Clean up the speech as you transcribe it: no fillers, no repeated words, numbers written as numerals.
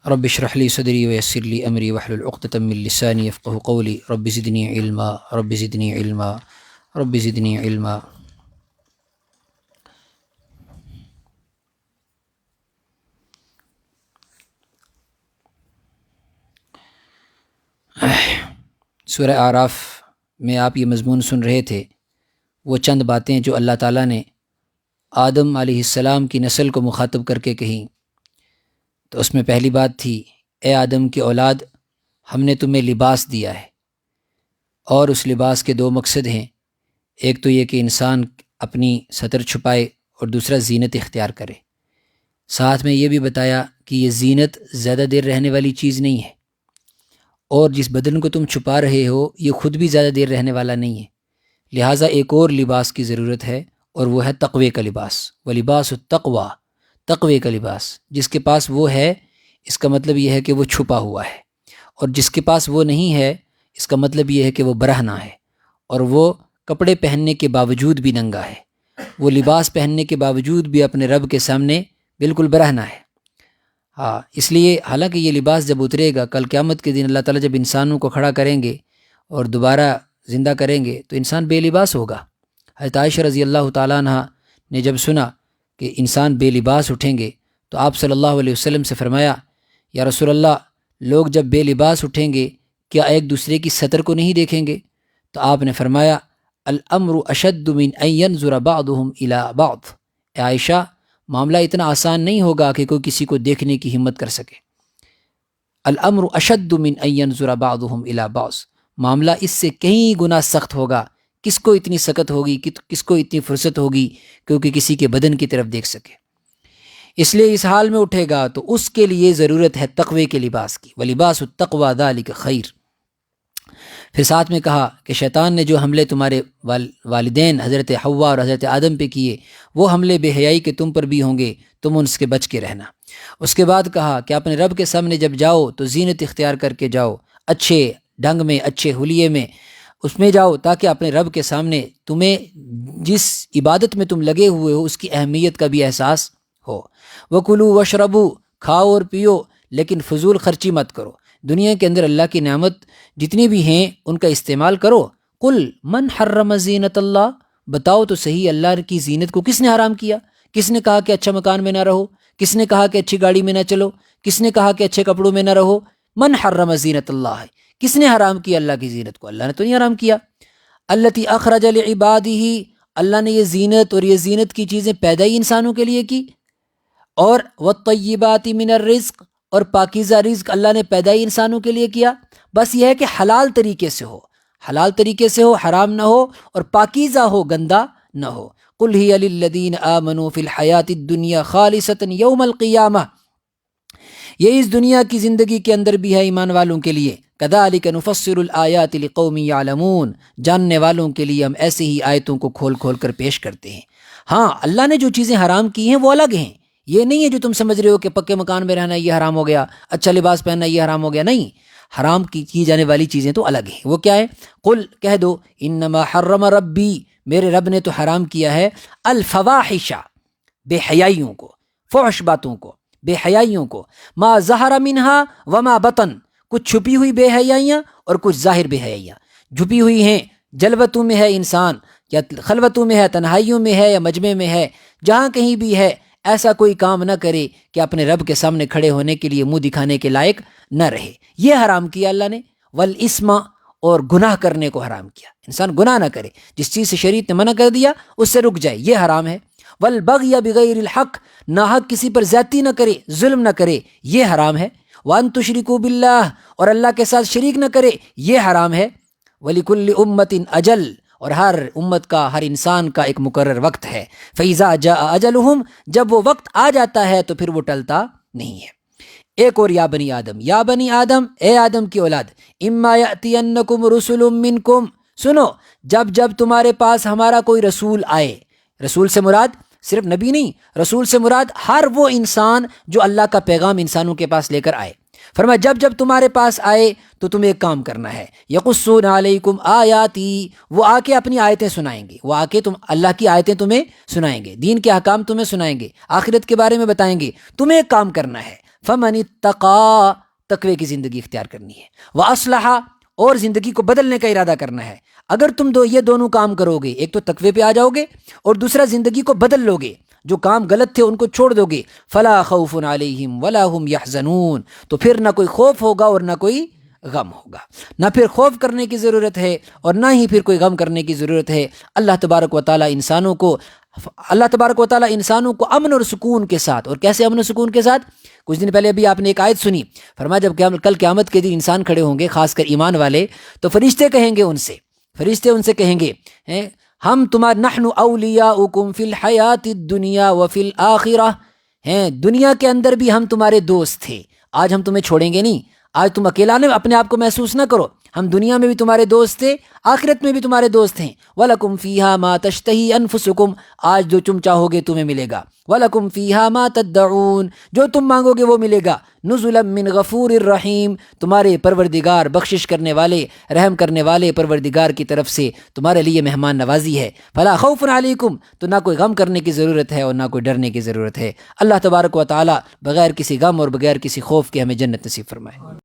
رب اشرح لي صدري ويسر لي أمري واحلل عقدة من لساني يفقهوا قولي رب زدني علما رب زدني علما رب زدني علما۔ سورہ اعراف میں آپ یہ مضمون سن رہے تھے، وہ چند باتیں جو اللہ تعالیٰ نے آدم علیہ السلام کی نسل کو مخاطب کر کے کہیں۔ تو اس میں پہلی بات تھی، اے آدم کی اولاد، ہم نے تمہیں لباس دیا ہے، اور اس لباس کے دو مقصد ہیں، ایک تو یہ کہ انسان اپنی ستر چھپائے اور دوسرا زینت اختیار کرے۔ ساتھ میں یہ بھی بتایا کہ یہ زینت زیادہ دیر رہنے والی چیز نہیں ہے، اور جس بدن کو تم چھپا رہے ہو یہ خود بھی زیادہ دیر رہنے والا نہیں ہے، لہٰذا ایک اور لباس کی ضرورت ہے، اور وہ ہے تقوی کا لباس۔ وَلِبَاسُ التَّقْوَى، تقوی کا لباس۔ جس کے پاس وہ ہے اس کا مطلب یہ ہے کہ وہ چھپا ہوا ہے، اور جس کے پاس وہ نہیں ہے اس کا مطلب یہ ہے کہ وہ برہنہ ہے، اور وہ کپڑے پہننے کے باوجود بھی ننگا ہے، وہ لباس پہننے کے باوجود بھی اپنے رب کے سامنے بالکل برہنہ ہے۔ اس لیے حالانکہ یہ لباس جب اترے گا کل قیامت کے دن، اللہ تعالیٰ جب انسانوں کو کھڑا کریں گے اور دوبارہ زندہ کریں گے تو انسان بے لباس ہوگا۔ حضرت عائشہ رضی اللہ تعالیٰ عنہ نے جب سنا کہ انسان بے لباس اٹھیں گے تو آپ صلی اللہ علیہ وسلم سے فرمایا، یا رسول اللہ، لوگ جب بے لباس اٹھیں گے کیا ایک دوسرے کی سطر کو نہیں دیکھیں گے؟ تو آپ نے فرمایا، الامر اشد من ان ينظر بعضهم الى بعض۔ اے عائشہ، معاملہ اتنا آسان نہیں ہوگا کہ کوئی کسی کو دیکھنے کی ہمت کر سکے۔ الامر اشد من ان ينظر بعضهم الى بعض، معاملہ اس سے کہیں گنا سخت ہوگا۔ کس کو اتنی سکت ہوگی، کس کو اتنی فرصت ہوگی کیونکہ کسی کے بدن کی طرف دیکھ سکے؟ اس لیے اس حال میں اٹھے گا تو اس کے لیے ضرورت ہے تقوی کے لباس کی۔ وَلِبَاسُ التَّقْوَى ذَلِكَ خَيْرٌ۔ پھر ساتھ میں کہا کہ شیطان نے جو حملے تمہارے والدین حضرت حوا اور حضرت آدم پہ کیے، وہ حملے بے حیائی کے تم پر بھی ہوں گے، تم ان سے بچ کے رہنا۔ اس کے بعد کہا کہ اپنے رب کے سامنے جب جاؤ تو زینت اختیار کر کے جاؤ، اچھے ڈھنگ میں، اچھے حلیے میں، اس میں جاؤ تاکہ اپنے رب کے سامنے تمہیں جس عبادت میں تم لگے ہوئے ہو اس کی اہمیت کا بھی احساس ہو۔ وَكُلُوا وَاشْرَبُوا، کھاؤ اور پیو، لیکن فضول خرچی مت کرو۔ دنیا کے اندر اللہ کی نعمت جتنی بھی ہیں ان کا استعمال کرو۔ قُلْ مَنْ حَرَّمَ زِینَةَ اللہ، بتاؤ تو صحیح اللہ کی زینت کو کس نے حرام کیا؟ کس نے کہا کہ اچھا مکان میں نہ رہو؟ کس نے کہا کہ اچھی گاڑی میں نہ چلو؟ کس نے کہا کہ اچھے کپڑوں میں نہ رہو؟ من حرم زینت اللہ، کس نے حرام کیا اللہ کی زینت کو؟ اللہ نے تو نہیں حرام کیا۔ التی اخرج لعبادہ، اللہ نے یہ زینت اور یہ زینت کی چیزیں پیدا ہی انسانوں کے لیے کی، اور والطیبات من الرزق، اور پاکیزہ رزق اللہ نے پیدا ہی انسانوں کے لیے کیا۔ بس یہ ہے کہ حلال طریقے سے ہو، حلال طریقے سے ہو، حرام نہ ہو، اور پاکیزہ ہو، گندہ نہ ہو۔ قل ہی للذین آمنوا فی الحیاۃ الدنیا خالصۃ یوم القیامہ، یہ اس دنیا کی زندگی کے اندر بھی ہے ایمان والوں کے لیے۔ کذالک نفصل الآیات لقوم یعلمون، جاننے والوں کے لیے ہم ایسے ہی آیتوں کو کھول کھول کر پیش کرتے ہیں۔ ہاں، اللہ نے جو چیزیں حرام کی ہیں وہ الگ ہیں، یہ نہیں ہے جو تم سمجھ رہے ہو کہ پکے مکان میں رہنا یہ حرام ہو گیا، اچھا لباس پہننا یہ حرام ہو گیا۔ نہیں، حرام کی جانے والی چیزیں تو الگ ہیں۔ وہ کیا ہے؟ قل، کہہ دو، انما حرم ربی، میرے رب نے تو حرام کیا ہے، الفواحش، بے حیائیوں کو، فحش باتوں کو، بے حیائیوں کو، ما ظہر منہا وما بطن، کچھ چھپی ہوئی بے حیائیاں اور کچھ ظاہر بے حیائیاں۔ چھپی ہوئی ہیں جلوتوں میں ہے انسان، یا خلوتوں میں ہے، تنہائیوں میں ہے، یا مجمع میں ہے، جہاں کہیں بھی ہے، ایسا کوئی کام نہ کرے کہ اپنے رب کے سامنے کھڑے ہونے کے لیے منہ دکھانے کے لائق نہ رہے، یہ حرام کیا اللہ نے۔ والاسم، اور گناہ کرنے کو حرام کیا، انسان گناہ نہ کرے، جس چیز سے شریعت نے منع کر دیا اس سے رک جائے، یہ حرام ہے۔ والبغی بغیر الحق، ناحق کسی پر زیادتی نہ کرے، ظلم نہ کرے، یہ حرام ہے۔ وان تشرکوا باللہ، اور اللہ کے ساتھ شریک نہ کرے، یہ حرام ہے۔ ولکل امۃ اجل، اور ہر امت کا، ہر انسان کا ایک مقرر وقت ہے۔ فاذا جاء اجلہم، جب وہ وقت آ جاتا ہے تو پھر وہ ٹلتا نہیں ہے۔ ایک اور، یا بنی آدم، یا بنی آدم، اے آدم کی اولاد، اما یأتینکم رسل منکم، سنو، جب جب تمہارے پاس ہمارا کوئی رسول آئے، رسول سے مراد صرف نبی نہیں، رسول سے مراد ہر وہ انسان جو اللہ کا پیغام انسانوں کے پاس لے کر آئے۔ فرمایا جب جب تمہارے پاس آئے تو تمہیں ایک کام کرنا ہے، یقصون علیکم آیاتی، وہ آ کے اپنی آیتیں سنائیں گے، وہ آ کے اللہ کی آیتیں تمہیں سنائیں گے، دین کے احکام تمہیں سنائیں گے، آخرت کے بارے میں بتائیں گے۔ تمہیں ایک کام کرنا ہے، فمن اتقا، تقوی کی زندگی اختیار کرنی ہے، واصلح، اور زندگی کو بدلنے کا ارادہ کرنا ہے۔ اگر تم یہ دونوں کام کرو گے، ایک تو تقوی پہ آ جاؤ گے اور دوسرا زندگی کو بدل لو گے، جو کام غلط تھے ان کو چھوڑ دو گے، فلا خوف علیہم ولا هم یحزنون، تو پھر نہ کوئی خوف ہوگا اور نہ کوئی غم ہوگا۔ نہ پھر خوف کرنے کی ضرورت ہے اور نہ ہی پھر کوئی غم کرنے کی ضرورت ہے۔ اللہ تبارک و تعالیٰ انسانوں کو امن اور سکون کے ساتھ، اور کیسے امن و سکون کے ساتھ؟ کچھ دن پہلے ابھی آپ نے ایک آیت سنی، فرمایا جب کل قیامت کے دن انسان کھڑے ہوں گے، خاص کر ایمان والے، تو فرشتے ان سے کہیں گے ہم نحن اولیاؤکم فی الحیات الدنیا وفی الآخرہ، دنیا کے اندر بھی ہم تمہارے دوست تھے، آج ہم تمہیں چھوڑیں گے نہیں، آج تم اکیلا نہ اپنے آپ کو محسوس نہ کرو، ہم دنیا میں بھی تمہارے دوست تھے، آخرت میں بھی تمہارے دوست ہیں۔ وَلَكُمْ فِيهَا مَا تَشْتَهِي أَنفُسُكُمْ، آج جو تم چاہو گے تمہیں ملے گا۔ وَلَكُمْ فِيهَا مَا تَدَّعُونَ، جو تم مانگو گے وہ ملے گا۔ نُزُلًا مِّن غَفُورٍ رَحِيمٍ، تمہارے پروردگار بخشش کرنے والے، رحم کرنے والے پروردگار کی طرف سے تمہارے لیے مہمان نوازی ہے۔ فَلَا خَوْفٌ عَلَيْكُمْ، تو نہ کوئی غم کرنے کی ضرورت ہے اور نہ کوئی ڈرنے کی ضرورت ہے۔ اللہ تبارک و تعالیٰ بغیر کسی غم اور بغیر کسی خوف کے ہمیں جنت نصیب فرمائے۔